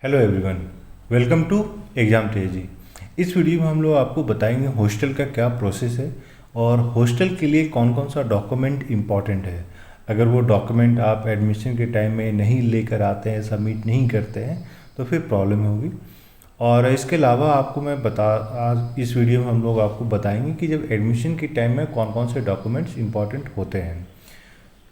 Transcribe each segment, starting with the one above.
Hello everyone, welcome to exam तेजी। इस video में हम लोग आपको बताएंगे हॉस्टल का क्या प्रोसेस है और हॉस्टल के लिए कौन कौन सा डॉक्यूमेंट इम्पॉर्टेंट है। अगर वो डॉक्यूमेंट आप एडमिशन के टाइम में नहीं लेकर आते हैं, सबमिट नहीं करते हैं, तो फिर प्रॉब्लम होगी। और इसके अलावा आपको मैं आज इस वीडियो में हम लोग आपको बताएंगे कि जब एडमिशन के टाइम में कौन कौन से डॉक्यूमेंट्स इंपॉर्टेंट होते हैं।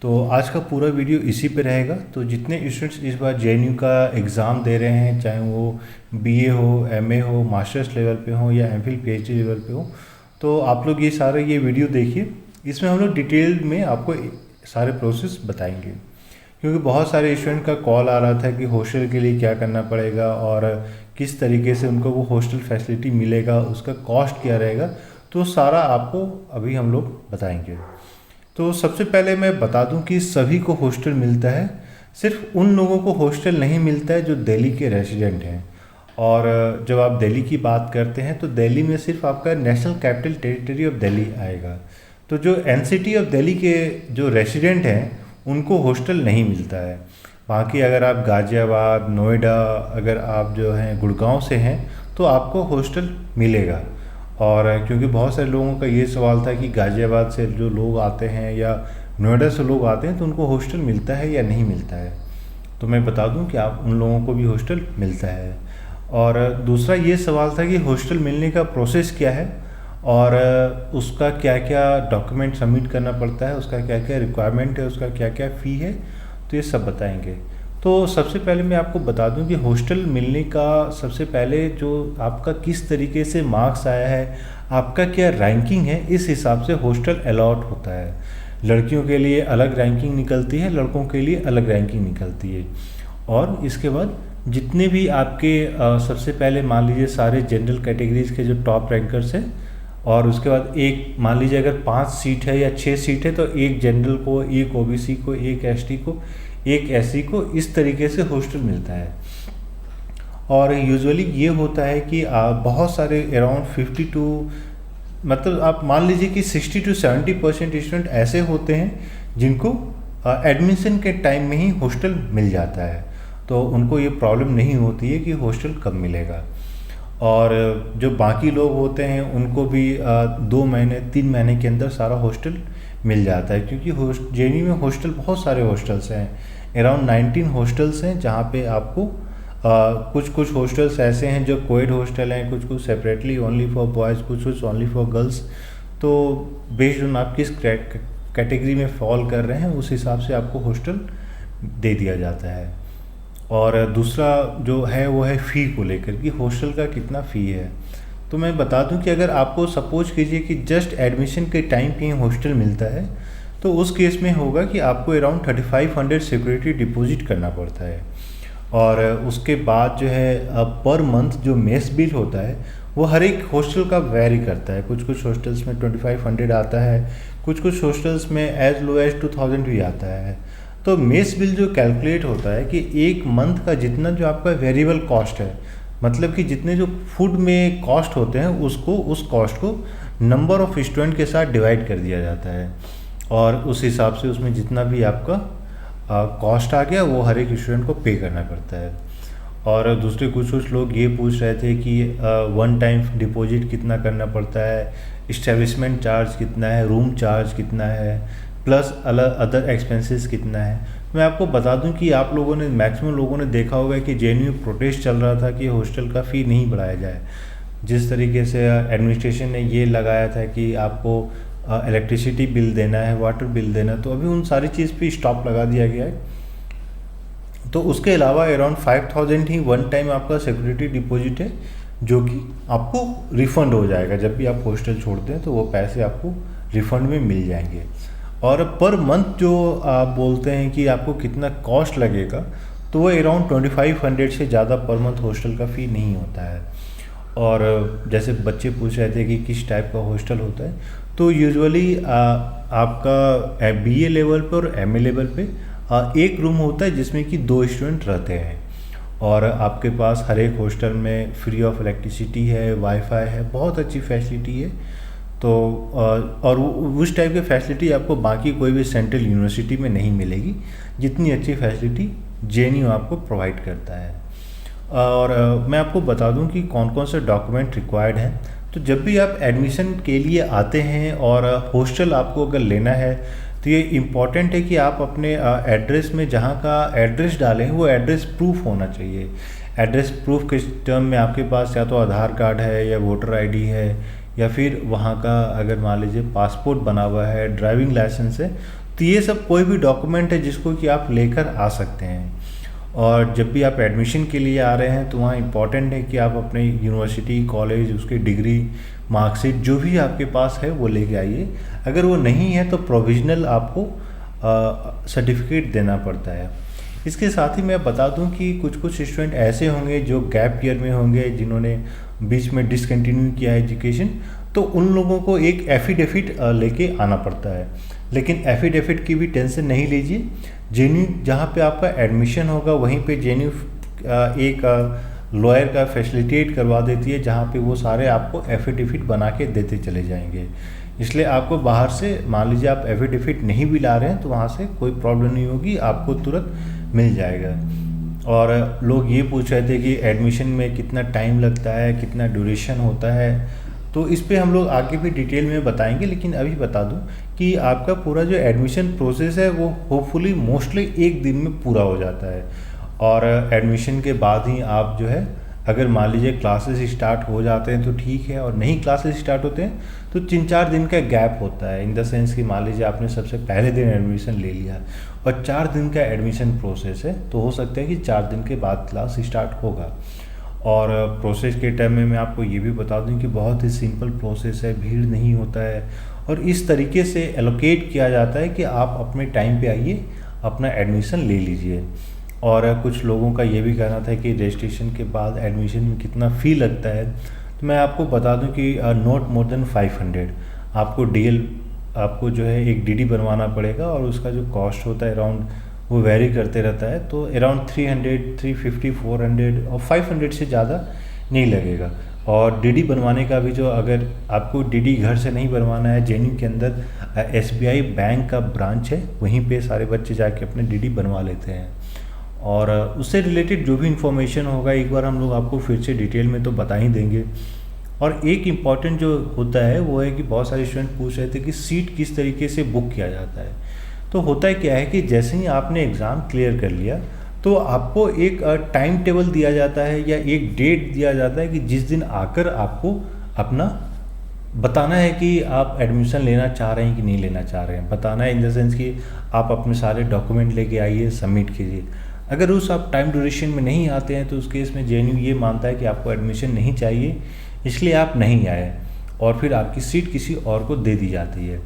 तो आज का पूरा वीडियो इसी पे रहेगा। तो जितने स्टूडेंट्स इस बार जेएनयू का एग्ज़ाम दे रहे हैं, चाहे वो बीए हो, एमए हो, मास्टर्स लेवल पे हो या एमफिल पीएचडी लेवल पे हो, तो आप लोग ये वीडियो देखिए। इसमें हम लोग डिटेल में आपको सारे प्रोसेस बताएंगे, क्योंकि बहुत सारे स्टूडेंट का कॉल आ रहा था कि हॉस्टल के लिए क्या करना पड़ेगा और किस तरीके से उनको वो हॉस्टल फैसिलिटी मिलेगा, उसका कॉस्ट क्या रहेगा। तो सारा आपको अभी हम लोग बताएंगे। तो सबसे पहले मैं बता दूं कि सभी को हॉस्टल मिलता है, सिर्फ उन लोगों को हॉस्टल नहीं मिलता है जो दिल्ली के रेसिडेंट हैं। और जब आप दिल्ली की बात करते हैं तो दिल्ली में सिर्फ आपका national capital territory of Delhi आएगा। तो जो एनसीटी ऑफ दिल्ली के जो रेसिडेंट हैं उनको हॉस्टल नहीं मिलता है। बाकी अगर आप गाज़ियाबाद, नोएडा, अगर आप जो हैं गुड़गांव से हैं तो आपको हॉस्टल मिलेगा। और क्योंकि बहुत सारे लोगों का ये सवाल था कि गाज़ियाबाद से जो लोग आते हैं या नोएडा से लोग आते हैं तो उनको हॉस्टल मिलता है या नहीं मिलता है। तो मैं बता दूं कि आप उन लोगों को भी हॉस्टल मिलता है। और दूसरा ये सवाल था कि हॉस्टल मिलने का प्रोसेस क्या है और उसका क्या क्या डॉक्यूमेंट सबमिट करना पड़ता है, उसका क्या क्या रिक्वायरमेंट है, उसका क्या क्या फ़ी है, तो ये सब बताएंगे। तो सबसे पहले मैं आपको बता दूं कि हॉस्टल मिलने का सबसे पहले जो आपका किस तरीके से मार्क्स आया है, आपका क्या रैंकिंग है, इस हिसाब से हॉस्टल अलॉट होता है। लड़कियों के लिए अलग रैंकिंग निकलती है, लड़कों के लिए अलग रैंकिंग निकलती है। और इसके बाद जितने भी आपके सबसे पहले मान लीजिए सारे जनरल कैटेगरीज के जो टॉप रैंकर्स हैं, और उसके बाद एक मान लीजिए अगर 5 सीट है या 6 सीट है तो एक जनरल को, एक ओबीसी को, एक एसटी को, एक एससी को, इस तरीके से हॉस्टल मिलता है। और यूजुअली ये होता है कि बहुत सारे अराउंड 52, मतलब आप मान लीजिए कि 60 to 70% स्टूडेंट ऐसे होते हैं जिनको एडमिशन के टाइम में ही हॉस्टल मिल जाता है। तो उनको ये प्रॉब्लम नहीं होती है कि हॉस्टल कब मिलेगा। और जो बाकी लोग होते हैं उनको भी 2 महीने 3 महीने के अंदर सारा हॉस्टल मिल जाता है, क्योंकि जेएनयू में हॉस्टल बहुत सारे हॉस्टल्स हैं। अराउंड 19 हॉस्टल्स हैं जहाँ पे आपको कुछ हॉस्टल्स ऐसे हैं जो कोएड हॉस्टल हैं, कुछ सेपरेटली ओनली फॉर बॉयज़, कुछ ओनली फॉर गर्ल्स। तो बेस्ड ऑन आप किस कैटेगरी में फॉल कर रहे हैं उस हिसाब से आपको हॉस्टल दे दिया जाता है। और दूसरा जो है वो है फ़ी को लेकर कि हॉस्टल का कितना फ़ी है। तो मैं बता दूं कि अगर आपको सपोज कीजिए कि जस्ट एडमिशन के टाइम पे हॉस्टल मिलता है तो उस केस में होगा कि आपको अराउंड 3500 सिक्योरिटी डिपॉजिट करना पड़ता है। और उसके बाद जो है पर मंथ जो मेस बिल होता है वो हर एक हॉस्टल का वेरी करता है। कुछ हॉस्टल्स में 2500 आता है, कुछ हॉस्टल्स में एज लो एज 2000 भी आता है। तो मेस बिल जो कैलकुलेट होता है कि एक मंथ का जितना जो आपका वेरिएबल कॉस्ट है, मतलब कि जितने जो फूड में कॉस्ट होते हैं उसको, उस कॉस्ट को नंबर ऑफ़ स्टूडेंट के साथ डिवाइड कर दिया जाता है। और उस हिसाब से उसमें जितना भी आपका कॉस्ट आ गया वो हर एक स्टूडेंट को पे करना पड़ता है। और दूसरे कुछ लोग ये पूछ रहे थे कि वन टाइम डिपॉजिट कितना करना पड़ता है, इस्टेब्लिशमेंट चार्ज कितना है, रूम चार्ज कितना है, प्लस अदर एक्सपेंसेस कितना है। मैं आपको बता दूं कि आप लोगों ने, मैक्सिमम लोगों ने देखा होगा कि जेएनयू प्रोटेस्ट चल रहा था कि हॉस्टल का फ़ी नहीं बढ़ाया जाए। जिस तरीके से एडमिनिस्ट्रेशन ने ये लगाया था कि आपको इलेक्ट्रिसिटी बिल देना है, वाटर बिल देना, तो अभी उन सारी चीज़ पे स्टॉप लगा दिया गया है। तो उसके अलावा अराउंड 5000 ही वन टाइम आपका सिक्योरिटी डिपॉजिट है, जो कि आपको रिफ़ंड हो जाएगा। जब भी आप हॉस्टल छोड़ते हैं तो वो पैसे आपको रिफ़ंड में मिल जाएंगे। और पर मंथ जो आप बोलते हैं कि आपको कितना कॉस्ट लगेगा, तो वो अराउंड 2500 से ज़्यादा पर मंथ हॉस्टल का फ़ी नहीं होता है। और जैसे बच्चे पूछ रहे थे कि किस टाइप का हॉस्टल होता है, तो यूजुअली आपका बीए लेवल पे और एमए लेवल पे एक रूम होता है जिसमें कि 2 स्टूडेंट रहते हैं। और आपके पास हर एक हॉस्टल में फ्री ऑफ इलेक्ट्रिसिटी है, वाईफाई है, बहुत अच्छी फैसिलिटी है। तो और उस टाइप की फैसिलिटी आपको बाकी कोई भी सेंट्रल यूनिवर्सिटी में नहीं मिलेगी, जितनी अच्छी फैसिलिटी जेएनयू आपको प्रोवाइड करता है। और मैं आपको बता दूं कि कौन कौन से डॉक्यूमेंट रिक्वायर्ड हैं। तो जब भी आप एडमिशन के लिए आते हैं और हॉस्टल आपको अगर लेना है तो ये इम्पॉर्टेंट है कि आप अपने एड्रेस में जहाँ का एड्रेस डालें वो एड्रेस प्रूफ होना चाहिए। एड्रेस प्रूफ के टर्म में आपके पास या तो आधार कार्ड है या वोटर आईडी है या फिर वहाँ का अगर मान लीजिए पासपोर्ट बना हुआ है, ड्राइविंग लाइसेंस है, तो ये सब कोई भी डॉक्यूमेंट है जिसको कि आप लेकर आ सकते हैं। और जब भी आप एडमिशन के लिए आ रहे हैं तो वहाँ इम्पॉर्टेंट है कि आप अपने यूनिवर्सिटी, कॉलेज, उसकी डिग्री, मार्कशीट जो भी आपके पास है वो लेके आइए। अगर वो नहीं है तो प्रोविजनल आपको सर्टिफिकेट देना पड़ता है। इसके साथ ही मैं बता दूं कि कुछ कुछ स्टूडेंट ऐसे होंगे जो गैप ईयर में होंगे, जिन्होंने बीच में डिसकंटिन्यू किया है एजुकेशन, तो उन लोगों को एक एफिडेविट लेके आना पड़ता है। लेकिन एफिडेविट की भी टेंशन नहीं लीजिए, जेन्यू जहाँ पे आपका एडमिशन होगा वहीं पे जेन्यू एक लॉयर का फैसिलिटेट करवा देती है, जहाँ पे वो सारे आपको एफिडेविट बना के देते चले जाएंगे। इसलिए आपको बाहर से मान लीजिए आप एफिडेविट नहीं भी ला रहे हैं तो वहाँ से कोई प्रॉब्लम नहीं होगी, आपको तुरंत मिल जाएगा। और लोग ये पूछ रहे थे कि एडमिशन में कितना टाइम लगता है, कितना ड्यूरेशन होता है, तो इस पे हम लोग आगे भी डिटेल में बताएंगे। लेकिन अभी बता दूं कि आपका पूरा जो एडमिशन प्रोसेस है वो होपफुली मोस्टली एक दिन में पूरा हो जाता है। और एडमिशन के बाद ही आप जो है, अगर मान लीजिए क्लासेस स्टार्ट हो जाते हैं तो ठीक है, और नहीं क्लासेस स्टार्ट होते हैं तो 3-4 दिन का गैप होता है। इन द सेंस कि मान लीजिए आपने सबसे पहले दिन एडमिशन ले लिया और 4 दिन का एडमिशन प्रोसेस है, तो हो सकता है कि 4 दिन के बाद क्लास स्टार्ट होगा। और प्रोसेस के टाइम में मैं आपको ये भी बता दूं कि बहुत ही सिंपल प्रोसेस है, भीड़ नहीं होता है, और इस तरीके से एलोकेट किया जाता है कि आप अपने टाइम पे आइए, अपना एडमिशन ले लीजिए। और कुछ लोगों का ये भी कहना था कि रजिस्ट्रेशन के बाद एडमिशन में कितना फ़ी लगता है, तो मैं आपको बता दूं कि नॉट मोर देन 500 आपको डीएल आपको जो है एक डीडी बनवाना पड़ेगा, और उसका जो कॉस्ट होता है अराउंड वो वेरी करते रहता है, तो अराउंड 300, 350, 400 और 500 से ज़्यादा नहीं लगेगा। और डीडी बनवाने का भी जो, अगर आपको डीडी घर से नहीं बनवाना है, जेएनयू के अंदर एसबीआई बैंक का ब्रांच है, वहीं पे सारे बच्चे जाके अपने डीडी बनवा लेते हैं। और उससे रिलेटेड जो भी इन्फॉर्मेशन होगा एक बार हम लोग आपको फिर से डिटेल में तो बता ही देंगे। और एक इम्पॉर्टेंट जो होता है वो है कि बहुत सारे स्टूडेंट पूछ रहे थे कि सीट किस तरीके से बुक किया जाता है। तो होता है क्या है कि जैसे ही आपने एग्ज़ाम क्लियर कर लिया तो आपको एक टाइम टेबल दिया जाता है या एक डेट दिया जाता है कि जिस दिन आकर आपको अपना बताना है कि आप एडमिशन लेना चाह रहे हैं कि नहीं लेना चाह रहे हैं। बताना है इन द सेंस कि आप अपने सारे डॉक्यूमेंट लेके आइए, सबमिट कीजिए। अगर उस आप टाइम ड्यूरेशन में नहीं आते हैं तो उस केस में जेएनयू ये मानता है कि आपको एडमिशन नहीं चाहिए, इसलिए आप नहीं आए, और फिर आपकी सीट किसी और को दे दी जाती है।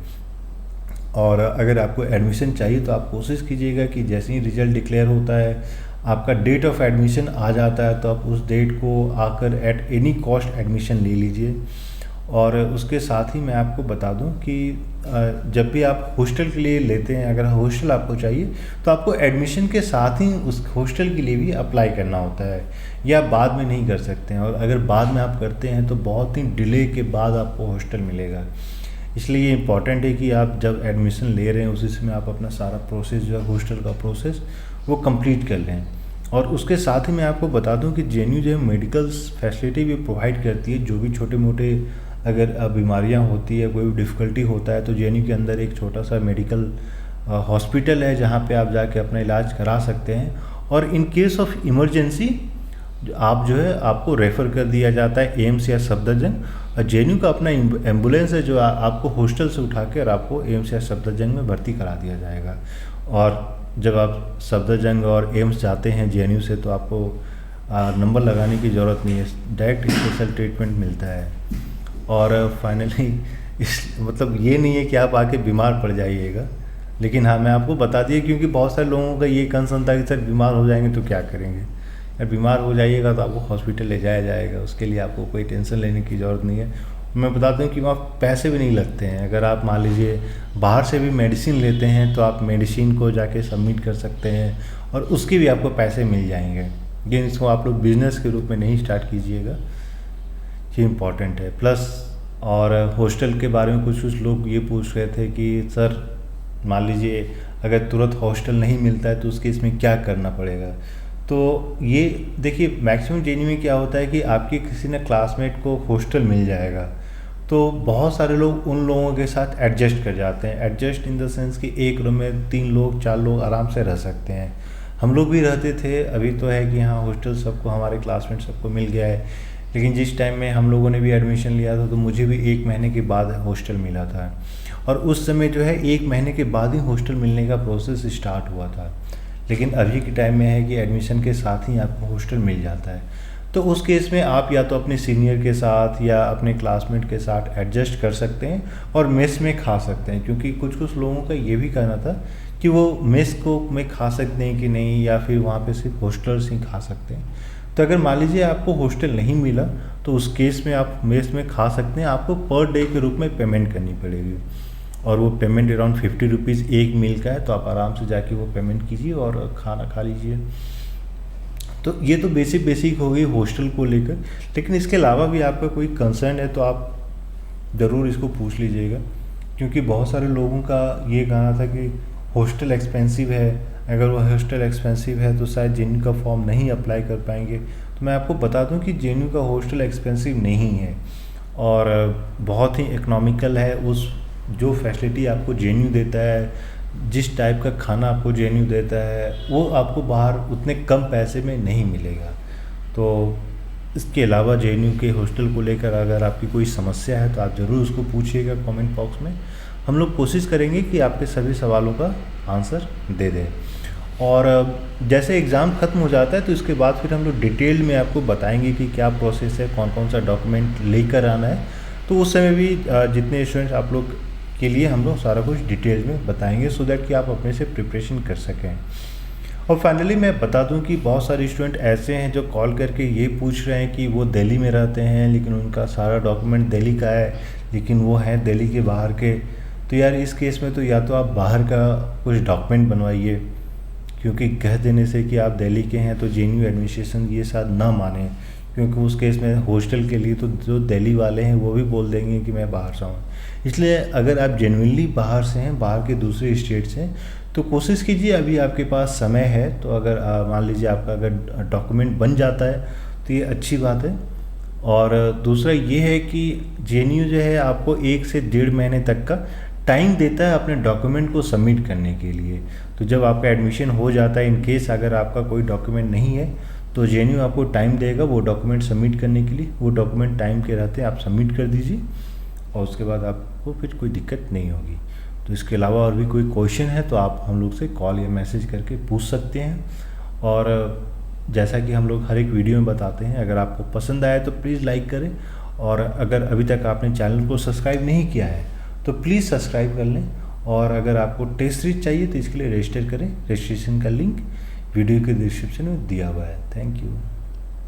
और अगर आपको एडमिशन चाहिए तो आप कोशिश कीजिएगा कि जैसे ही रिजल्ट डिक्लेयर होता है, आपका डेट ऑफ एडमिशन आ जाता है, तो आप उस डेट को आकर एट एनी कॉस्ट एडमिशन ले लीजिए। और उसके साथ ही मैं आपको बता दूं कि जब भी आप हॉस्टल के लिए लेते हैं, अगर हॉस्टल आपको चाहिए तो आपको एडमिशन के साथ ही उस हॉस्टल के लिए भी अप्लाई करना होता है, या बाद में नहीं कर सकते हैं। और अगर बाद में आप करते हैं तो बहुत ही डिले के बाद आपको हॉस्टल मिलेगा। इसलिए ये इम्पॉर्टेंट है कि आप जब एडमिशन ले रहे हैं उसी समय आप अपना सारा प्रोसेस जो है हॉस्टल का प्रोसेस वो कंप्लीट कर लें। और उसके साथ ही मैं आपको बता दूं कि जेएनयू जो है मेडिकल फैसिलिटी भी प्रोवाइड करती है। जो भी छोटे मोटे अगर बीमारियां होती है, कोई भी डिफ़िकल्टी होता है, तो जेएनयू के अंदर एक छोटा सा मेडिकल हॉस्पिटल है जहां पे आप जाके अपना इलाज करा सकते हैं। और इन केस ऑफ इमरजेंसी आप जो है आपको रेफ़र कर दिया जाता है एम्स या सफदरजंग। और जेएनयू का अपना एम्बुलेंस है जो आपको हॉस्टल से उठा कर आपको एम्स या सफदरजंग में भर्ती करा दिया जाएगा। और जब आप सफदरजंग और एम्स जाते हैं जेएनयू से तो आपको नंबर लगाने की ज़रूरत नहीं है, डायरेक्ट स्पेशल ट्रीटमेंट मिलता है। और फाइनली मतलब ये नहीं है कि आप आके बीमार पड़ जाइएगा, लेकिन हाँ मैं आपको बता दिए क्योंकि बहुत सारे लोगों का ये कंसर्न था कि सर बीमार हो जाएंगे तो क्या करेंगे। यार बीमार हो जाइएगा तो आपको हॉस्पिटल ले जाया जाएगा, उसके लिए आपको कोई टेंशन लेने की ज़रूरत नहीं है। मैं बताता हूँ कि वहाँ पैसे भी नहीं लगते हैं। अगर आप मान लीजिए बाहर से भी मेडिसिन लेते हैं तो आप मेडिसिन को जाके सबमिट कर सकते हैं और उसके भी आपको पैसे मिल जाएंगे। लेकिन इसको आप लोग बिज़नेस के रूप में नहीं स्टार्ट कीजिएगा, ये इम्पॉर्टेंट है। प्लस और हॉस्टल के बारे में कुछ लोग ये पूछ रहे थे कि सर मान लीजिए अगर तुरंत हॉस्टल नहीं मिलता है तो उसके इसमें क्या करना पड़ेगा। तो ये देखिए मैक्सिमम जेएनयू में क्या होता है कि आपके किसी न क्लासमेट को हॉस्टल मिल जाएगा, तो बहुत सारे लोग उन लोगों के साथ एडजस्ट कर जाते हैं। एडजस्ट इन द सेंस कि एक रूम में 3 लोग 4 लोग आराम से रह सकते हैं। हम लोग भी रहते थे, अभी तो है कि हाँ हॉस्टल सबको, हमारे क्लासमेट सबको मिल गया है, लेकिन जिस टाइम में हम लोगों ने भी एडमिशन लिया था तो मुझे भी 1 महीने के बाद हॉस्टल मिला था, और उस समय जो है 1 महीने के बाद ही हॉस्टल मिलने का प्रोसेस स्टार्ट हुआ था। लेकिन अभी के टाइम में है कि एडमिशन के साथ ही आपको हॉस्टल मिल जाता है। तो उस केस में आप या तो अपने सीनियर के साथ या अपने क्लासमेट के साथ एडजस्ट कर सकते हैं और मेस में खा सकते हैं, क्योंकि कुछ कुछ लोगों का ये भी कहना था कि वो मेस को में खा सकते हैं कि नहीं, या फिर वहाँ पे सिर्फ हॉस्टल्स ही खा सकते हैं। तो अगर मान लीजिए आपको हॉस्टल नहीं मिला तो उस केस में आप मेस में खा सकते हैं। आपको पर डे के रूप में पेमेंट करनी पड़ेगी, और वो पेमेंट अराउंड 50 रुपीज़ एक मील का है, तो आप आराम से जाके वो पेमेंट कीजिए और खाना खा लीजिए। तो ये तो बेसिक हो गई हॉस्टल को लेकर। लेकिन इसके अलावा भी आपका कोई कंसर्न है तो आप ज़रूर इसको पूछ लीजिएगा, क्योंकि बहुत सारे लोगों का ये कहना था कि हॉस्टल एक्सपेंसिव है, अगर वो हॉस्टल एक्सपेंसिव है तो शायद जेएनयू का फॉर्म नहीं अप्लाई कर पाएंगे। तो मैं आपको बता दूं कि जेएनयू का हॉस्टल एक्सपेंसिव नहीं है और बहुत ही इकोनॉमिकल है। उस जो फैसिलिटी आपको जेएनयू देता है, जिस टाइप का खाना आपको जेएनयू देता है, वो आपको बाहर उतने कम पैसे में नहीं मिलेगा। तो इसके अलावा जेएनयू के हॉस्टल को लेकर अगर आपकी कोई समस्या है तो आप ज़रूर उसको पूछिएगा कमेंट बॉक्स में। हम लोग कोशिश करेंगे कि आपके सभी सवालों का आंसर दे दें। और जैसे एग्ज़ाम ख़त्म हो जाता है तो इसके बाद फिर हम लोग डिटेल में आपको बताएंगे कि क्या प्रोसेस है, कौन कौन सा डॉक्यूमेंट लेकर आना है। तो उस समय भी जितने स्टूडेंट्स आप लोग के लिए हम लोग सारा कुछ डिटेल में बताएंगे, सो दैट कि आप अपने से प्रिपरेशन कर सकें। और फाइनली मैं बता दूं कि बहुत सारे स्टूडेंट ऐसे हैं जो कॉल करके ये पूछ रहे हैं कि वो दिल्ली में रहते हैं लेकिन उनका सारा डॉक्यूमेंट दिल्ली का है, लेकिन वो हैं दिल्ली के बाहर के। तो यार इस केस में तो या तो आप बाहर का कुछ डॉक्यूमेंट बनवाइए, क्योंकि कह देने से कि आप दिल्ली के हैं तो जेएनयू एडमिनिस्ट्रेशन ये शायद ना माने, क्योंकि उस केस में हॉस्टल के लिए तो जो दिल्ली वाले हैं वो भी बोल देंगे कि मैं बाहर से हूँ। इसलिए अगर आप जेन्युइनली बाहर से हैं, बाहर के दूसरे स्टेट से हैं, तो कोशिश कीजिए, अभी आपके पास समय है। तो अगर मान लीजिए आपका अगर डॉक्यूमेंट बन जाता है तो ये अच्छी बात है। और दूसरा ये है कि जेएनयू जो है आपको 1 से 1.5 महीने तक का टाइम देता है अपने डॉक्यूमेंट को सबमिट करने के लिए। तो जब आपका एडमिशन हो जाता है, इन केस अगर आपका कोई डॉक्यूमेंट नहीं है तो जेएनयू आपको टाइम देगा वो डॉक्यूमेंट सबमिट करने के लिए। वो डॉक्यूमेंट टाइम के रहते हैं आप सबमिट कर दीजिए और उसके बाद आपको फिर कोई दिक्कत नहीं होगी। तो इसके अलावा और भी कोई क्वेश्चन है तो आप हम लोग से कॉल या मैसेज करके पूछ सकते हैं। और जैसा कि हम लोग हर एक वीडियो में बताते हैं, अगर आपको पसंद आए तो प्लीज़ लाइक करें, और अगर अभी तक आपने चैनल को सब्सक्राइब नहीं किया है तो प्लीज़ सब्सक्राइब कर लें। और अगर आपको टेस्ट सीरीज चाहिए तो इसके लिए रजिस्टर करें। रजिस्ट्रेशन का लिंक वीडियो के डिस्क्रिप्शन में दिया हुआ है। Thank you.